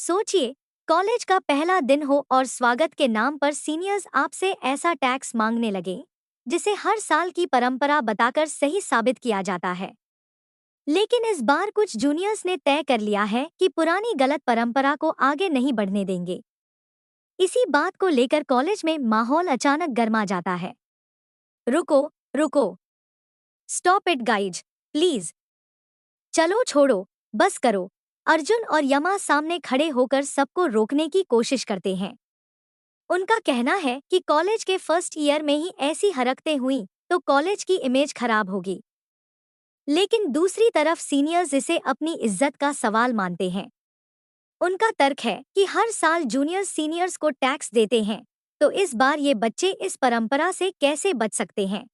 सोचिए, कॉलेज का पहला दिन हो और स्वागत के नाम पर सीनियर्स आपसे ऐसा टैक्स मांगने लगे जिसे हर साल की परंपरा बताकर सही साबित किया जाता है। लेकिन इस बार कुछ जूनियर्स ने तय कर लिया है कि पुरानी गलत परंपरा को आगे नहीं बढ़ने देंगे। इसी बात को लेकर कॉलेज में माहौल अचानक गर्मा जाता है। रुको, रुको, स्टॉप इट गाइज, प्लीज, चलो छोड़ो, बस करो। अर्जुन और यमा सामने खड़े होकर सबको रोकने की कोशिश करते हैं। उनका कहना है कि कॉलेज के फर्स्ट ईयर में ही ऐसी हरकतें हुई तो कॉलेज की इमेज खराब होगी। लेकिन दूसरी तरफ सीनियर्स इसे अपनी इज्जत का सवाल मानते हैं। उनका तर्क है कि हर साल जूनियर्स सीनियर्स को टैक्स देते हैं, तो इस बार ये बच्चे इस परंपरा से कैसे बच सकते हैं।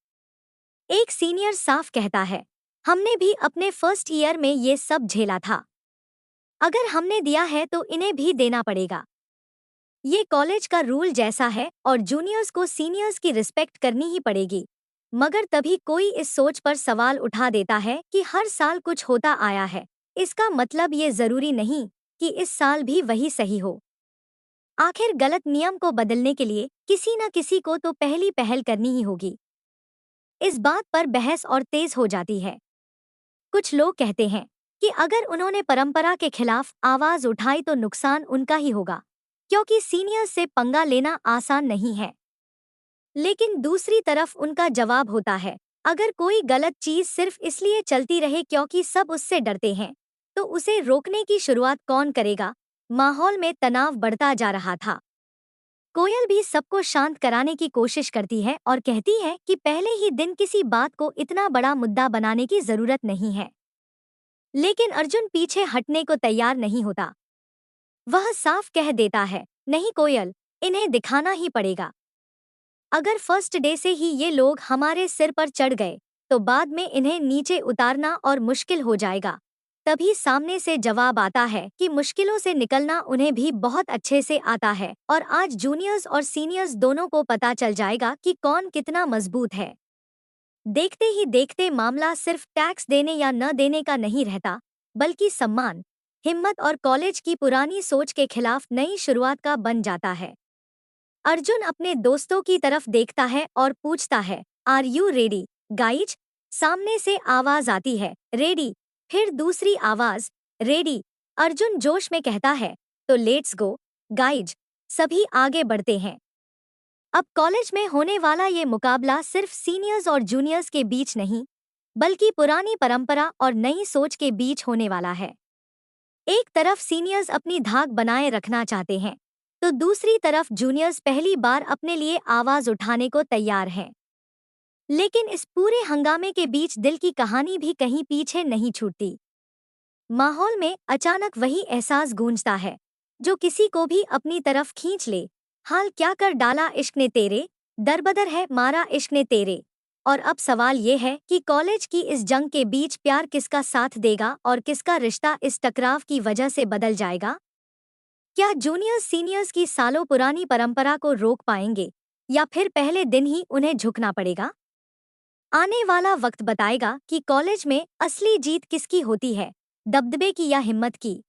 एक सीनियर साफ कहता है, हमने भी अपने फर्स्ट ईयर में ये सब झेला था। अगर हमने दिया है तो इन्हें भी देना पड़ेगा। ये कॉलेज का रूल जैसा है और जूनियर्स को सीनियर्स की रिस्पेक्ट करनी ही पड़ेगी। मगर तभी कोई इस सोच पर सवाल उठा देता है कि हर साल कुछ होता आया है, इसका मतलब ये जरूरी नहीं कि इस साल भी वही सही हो। आखिर गलत नियम को बदलने के लिए किसी न किसी को तो पहली पहल करनी ही होगी। इस बात पर बहस और तेज हो जाती है। कुछ लोग कहते हैं कि अगर उन्होंने परंपरा के खिलाफ आवाज उठाई तो नुकसान उनका ही होगा, क्योंकि सीनियर्स से पंगा लेना आसान नहीं है। लेकिन दूसरी तरफ उनका जवाब होता है, अगर कोई गलत चीज सिर्फ इसलिए चलती रहे क्योंकि सब उससे डरते हैं, तो उसे रोकने की शुरुआत कौन करेगा। माहौल में तनाव बढ़ता जा रहा था। कोयल भी सबको शांत कराने की कोशिश करती है और कहती है कि पहले ही दिन किसी बात को इतना बड़ा मुद्दा बनाने की जरूरत नहीं है। लेकिन अर्जुन पीछे हटने को तैयार नहीं होता। वह साफ कह देता है, नहीं कोयल, इन्हें दिखाना ही पड़ेगा। अगर फर्स्ट डे से ही ये लोग हमारे सिर पर चढ़ गए तो बाद में इन्हें नीचे उतारना और मुश्किल हो जाएगा। तभी सामने से जवाब आता है कि मुश्किलों से निकलना उन्हें भी बहुत अच्छे से आता है और आज जूनियर्स और सीनियर्स दोनों को पता चल जाएगा कि कौन कितना मजबूत है। देखते ही देखते मामला सिर्फ टैक्स देने या न देने का नहीं रहता, बल्कि सम्मान, हिम्मत और कॉलेज की पुरानी सोच के खिलाफ नई शुरुआत का बन जाता है। अर्जुन अपने दोस्तों की तरफ देखता है और पूछता है, आर यू रेडी गाइज। सामने से आवाज आती है, रेडी। फिर दूसरी आवाज, रेडी। अर्जुन जोश में कहता है, तो लेट्स गो गाइज। सभी आगे बढ़ते हैं। अब कॉलेज में होने वाला ये मुकाबला सिर्फ सीनियर्स और जूनियर्स के बीच नहीं, बल्कि पुरानी परंपरा और नई सोच के बीच होने वाला है। एक तरफ सीनियर्स अपनी धाक बनाए रखना चाहते हैं, तो दूसरी तरफ जूनियर्स पहली बार अपने लिए आवाज उठाने को तैयार हैं। लेकिन इस पूरे हंगामे के बीच दिल की कहानी भी कहीं पीछे नहीं छूटती। माहौल में अचानक वही एहसास गूंजता है जो किसी को भी अपनी तरफ खींच ले। हाल क्या कर डाला इश्क ने तेरे, दरबदर है मारा इश्क ने तेरे। और अब सवाल ये है कि कॉलेज की इस जंग के बीच प्यार किसका साथ देगा और किसका रिश्ता इस टकराव की वजह से बदल जाएगा। क्या जूनियर्स सीनियर्स की सालों पुरानी परंपरा को रोक पाएंगे या फिर पहले दिन ही उन्हें झुकना पड़ेगा। आने वाला वक्त बताएगा कि कॉलेज में असली जीत किसकी होती है, दबदबे की या हिम्मत की।